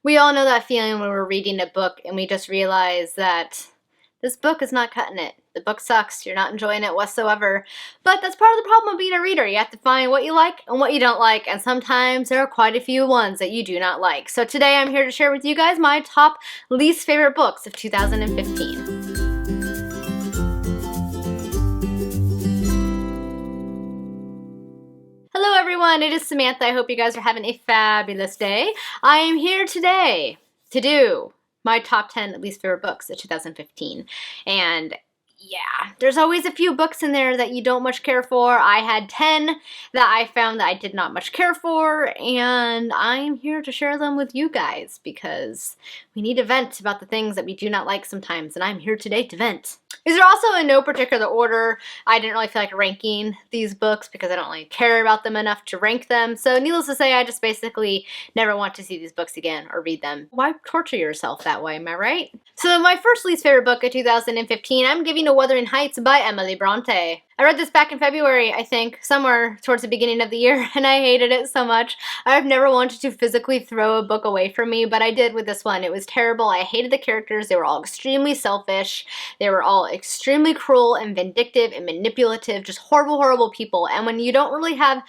We all know that feeling when we're reading a book and we just realize that this book is not cutting it. The book sucks. You're not enjoying it whatsoever. But that's part of the problem of being a reader. You have to find what you like and what you don't like, and sometimes there are quite a few ones that you do not like. So today I'm here to share with you guys my top least favorite books of 2015. Hello everyone, it is Samantha. I hope you guys are having a fabulous day. I am here today to do my top 10 least favorite books of 2015. And yeah, there's always a few books in there that you don't much care for. I had 10 that I found that I did not much care for, and I'm here to share them with you guys because we need to vent about the things that we do not like sometimes, and I'm here today to vent. These are also in no particular order. I didn't really feel like ranking these books because I don't really care about them enough to rank them. So needless to say, I just basically never want to see these books again or read them. Why torture yourself that way, am I right? So my first least favorite book of 2015, I'm giving to Wuthering Heights by Emily Bronte. I read this back in February, I think, somewhere towards the beginning of the year, and I hated it so much. I've never wanted to physically throw a book away from me, but I did with this one. It was terrible. I hated the characters. They were all extremely selfish. They were all extremely cruel and vindictive and manipulative, just horrible, horrible people. And when you don't really have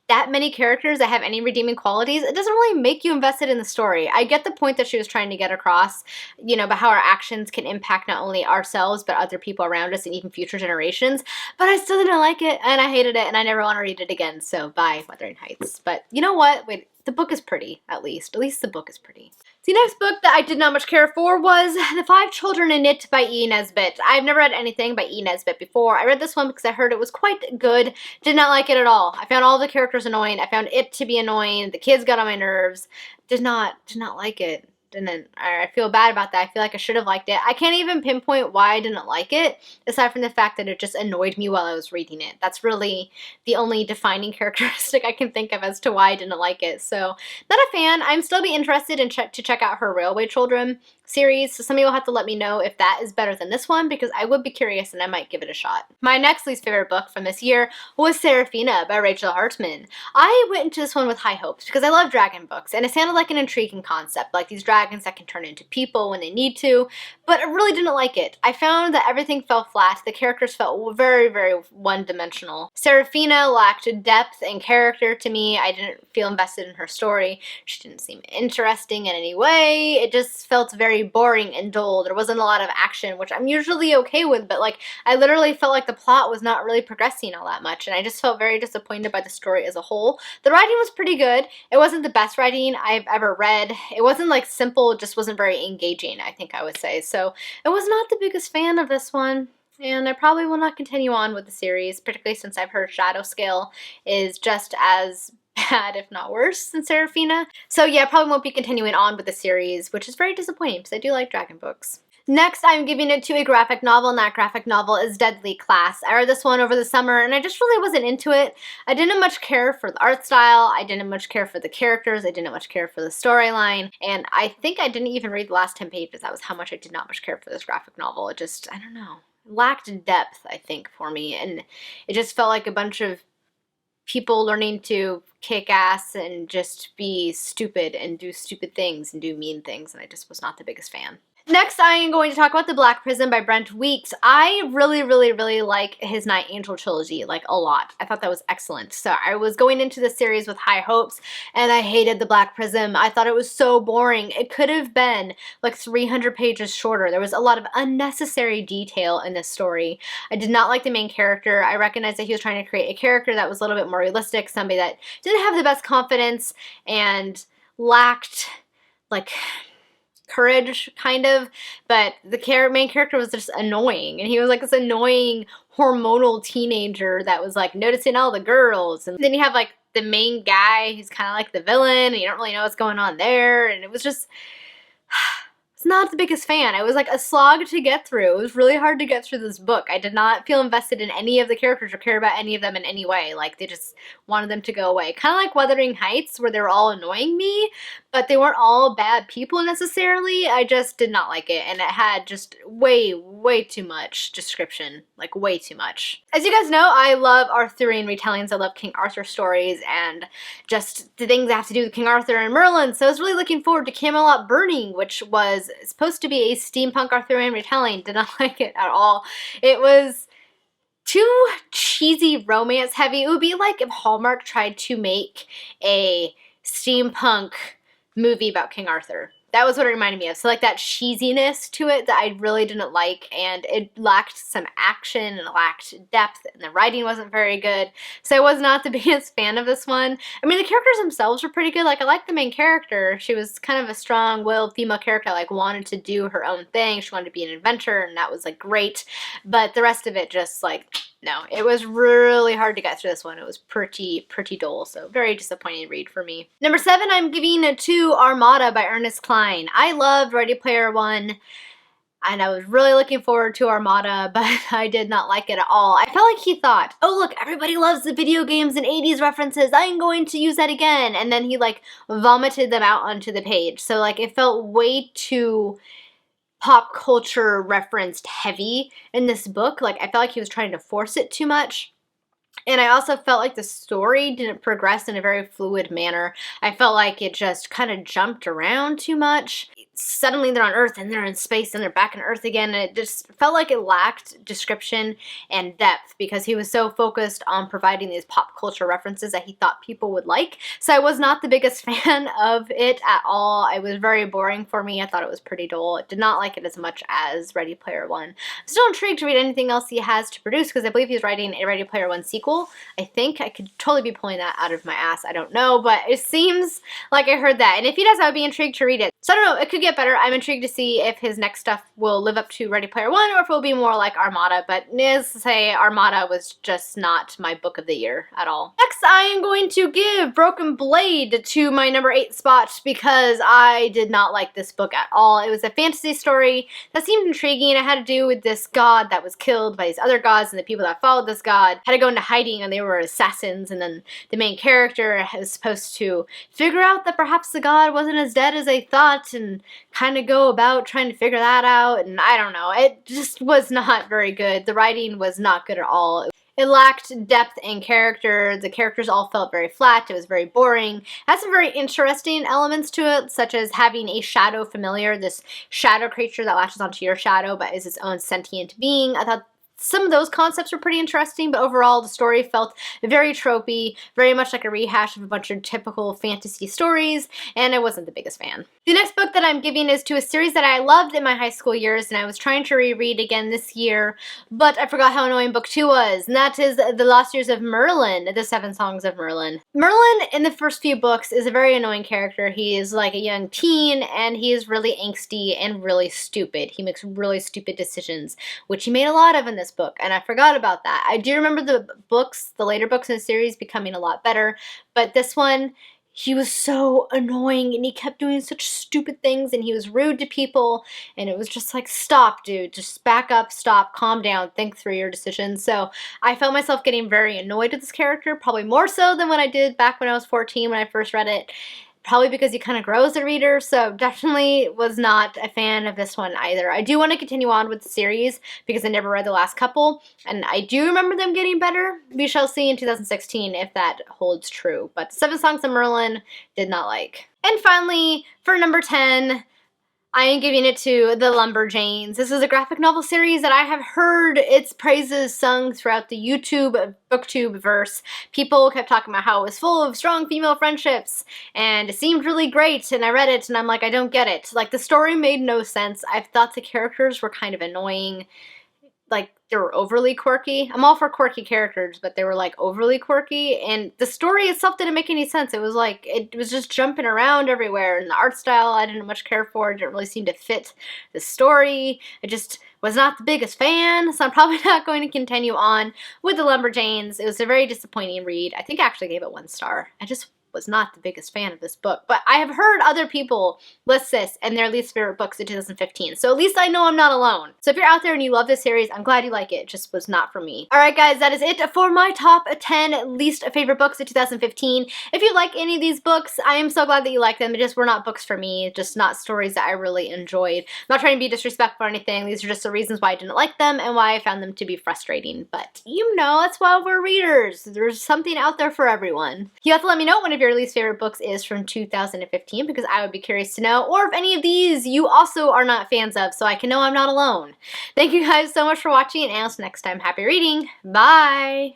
that many characters that have any redeeming qualities, it doesn't really make you invested in the story. I get the point that she was trying to get across, you know, about how our actions can impact not only ourselves, but other people around us and even future generations, but I still didn't like it, and I hated it, and I never want to read it again, so bye, Wuthering Heights. But you know what? Wait, the book is pretty, at least. At least the book is pretty. The next book that I did not much care for was The Five Children in It by E. Nesbit. I've never read anything by E. Nesbit before. I read this one because I heard it was quite good. Did not like it at all. I found all the characters annoying. I found it to be annoying. The kids got on my nerves. Did not like it. I feel bad about that. I feel like I should have liked it. I can't even pinpoint why I didn't like it, aside from the fact that it just annoyed me while I was reading it. That's really the only defining characteristic I can think of as to why I didn't like it. So, not a fan. I'm still be interested in to check out her Railway Children series, so some of you will have to let me know if that is better than this one, because I would be curious and I might give it a shot. My next least favorite book from this year was Serafina by Rachel Hartman. I went into this one with high hopes because I love dragon books, and it sounded like an intriguing concept, like these dragons that can turn into people when they need to, but I really didn't like it. I found that everything fell flat. The characters felt very, very one-dimensional. Serafina lacked depth and character to me. I didn't feel invested in her story. She didn't seem interesting in any way. It just felt very boring and dull. There wasn't a lot of action, which I'm usually okay with, but like I literally felt like the plot was not really progressing all that much, and I just felt very disappointed by the story as a whole. The writing was pretty good. It wasn't the best writing I've ever read. It wasn't like simple, it just wasn't very engaging, I think I would say. So I was not the biggest fan of this one, and I probably will not continue on with the series, particularly since I've heard Shadow Scale is just as bad, if not worse, than Serafina. So yeah, I probably won't be continuing on with the series, which is very disappointing because I do like dragon books. Next, I'm giving it to a graphic novel, and that graphic novel is Deadly Class. I read this one over the summer, and I just really wasn't into it. I didn't much care for the art style, I didn't much care for the characters, I didn't much care for the storyline, and I think I didn't even read the last 10 pages. That was how much I did not much care for this graphic novel. It just, I don't know, lacked depth, I think, for me, and it just felt like a bunch of people learning to kick ass and just be stupid and do stupid things and do mean things, and I just was not the biggest fan. Next, I am going to talk about The Black Prison by Brent Weeks. I really, really, really like his Night Angel trilogy, like a lot. I thought that was excellent. So I was going into the series with high hopes, and I hated The Black Prison. I thought it was so boring. It could have been like 300 pages shorter. There was a lot of unnecessary detail in this story. I did not like the main character. I recognized that he was trying to create a character that was a little bit more realistic, somebody that didn't have the best confidence and lacked, like, courage, kind of, but the main character was just annoying, and he was like this annoying hormonal teenager that was like noticing all the girls, and then you have like the main guy who's kind of like the villain, and you don't really know what's going on there, and it was just was not the biggest fan. It was like a slog to get through. It was really hard to get through this book. I did not feel invested in any of the characters or care about any of them in any way. Like, they just wanted them to go away. Kind of like Wuthering Heights, where they were all annoying me, but they weren't all bad people necessarily. I just did not like it, and it had just way way too much description, like way too much. As you guys know, I love Arthurian retellings. I love King Arthur stories and just the things that have to do with King Arthur and Merlin. So I was really looking forward to Camelot Burning, which was supposed to be a steampunk Arthurian retelling. Did not like it at all. It was too cheesy romance heavy. It would be like if Hallmark tried to make a steampunk movie about King Arthur. That was what it reminded me of. So like that cheesiness to it that I really didn't like, and it lacked some action and it lacked depth, and the writing wasn't very good. So I was not the biggest fan of this one. I mean, the characters themselves were pretty good. Like, I liked the main character. She was kind of a strong-willed female character, like wanted to do her own thing. She wanted to be an inventor, and that was like great. But the rest of it just like, no, it was really hard to get through this one. It was pretty dull, so very disappointing read for me. Number 7, I'm giving it to Armada by Ernest Cline. I loved Ready Player One, and I was really looking forward to Armada, but I did not like it at all. I felt like he thought, oh look, everybody loves the video games and 80s references, I'm going to use that again, and then he like vomited them out onto the page. So like it felt way too pop culture referenced heavy in this book. Like, I felt like he was trying to force it too much. And I also felt like the story didn't progress in a very fluid manner. I felt like it just kind of jumped around too much. Suddenly they're on Earth and they're in space and they're back on Earth again, and it just felt like it lacked description and depth because he was so focused on providing these pop culture references that he thought people would like. So I was not the biggest fan of it at all. It was very boring for me. I thought it was pretty dull. I did not like it as much as Ready Player One. I'm still intrigued to read anything else he has to produce because I believe he's writing a Ready Player One sequel. I think I could totally be pulling that out of my ass. I don't know, but it seems like I heard that. And if he does, I would be intrigued to read it. So I don't know, it could get better. I'm intrigued to see if his next stuff will live up to Ready Player One or if it will be more like Armada, but needless to say, Armada was just not my book of the year at all. Next, I am going to give Broken Blade to my number 8 spot because I did not like this book at all. It was a fantasy story that seemed intriguing. It had to do with this god that was killed by these other gods, and the people that followed this god had to go into hiding, and they were assassins, and then the main character was supposed to figure out that perhaps the god wasn't as dead as they thought and kind of go about trying to figure that out, and I don't know. It just was not very good. The writing was not good at all. It lacked depth and character. The characters all felt very flat. It was very boring. It had some very interesting elements to it, such as having a shadow familiar, this shadow creature that latches onto your shadow but is its own sentient being. I thought some of those concepts were pretty interesting, but overall the story felt very tropey, very much like a rehash of a bunch of typical fantasy stories, and I wasn't the biggest fan. The next book that I'm giving is to a series that I loved in my high school years, and I was trying to reread again this year, but I forgot how annoying book 2 was, and that is The Lost Years of Merlin, The 7 Songs of Merlin. Merlin, in the first few books, is a very annoying character. He is like a young teen, and he is really angsty and really stupid. He makes really stupid decisions, which he made a lot of in this book, and I forgot about that. I do remember the books, the later books in the series becoming a lot better, but this one, he was so annoying and he kept doing such stupid things and he was rude to people, and it was just like, stop dude, just back up, stop, calm down, think through your decisions. So I felt myself getting very annoyed with this character, probably more so than when I did back when I was 14 when I first read it. Probably because he kind of grows the reader, so definitely was not a fan of this one either. I do want to continue on with the series because I never read the last couple, and I do remember them getting better. We shall see in 2016 if that holds true, but 7 Songs of Merlin did not like. And finally, for number 10, I am giving it to The Lumberjanes. This is a graphic novel series that I have heard its praises sung throughout the YouTube booktube verse. People kept talking about how it was full of strong female friendships and it seemed really great, and I read it and I'm like, I don't get it. Like, the story made no sense. I thought the characters were kind of annoying. Like, they were overly quirky. I'm all for quirky characters, but they were like overly quirky, and the story itself didn't make any sense. It was like, it was just jumping around everywhere, and the art style I didn't much care for. It didn't really seem to fit the story. I just was not the biggest fan, so I'm probably not going to continue on with The Lumberjanes. It was a very disappointing read. I think I actually gave it 1 star. I just was not the biggest fan of this book, but I have heard other people list this in their least favorite books of 2015, so at least I know I'm not alone. So if you're out there and you love this series, I'm glad you like it. It just was not for me. Alright guys, that is it for my top 10 least favorite books of 2015. If you like any of these books, I am so glad that you like them. They just were not books for me, just not stories that I really enjoyed. I'm not trying to be disrespectful or anything. These are just the reasons why I didn't like them and why I found them to be frustrating. But you know, that's why we're readers. There's something out there for everyone. You have to let me know one of your least favorite books is from 2015 because I would be curious to know, or if any of these you also are not fans of, so I can know I'm not alone. Thank you guys so much for watching, and I'll see you next time. Happy reading. Bye!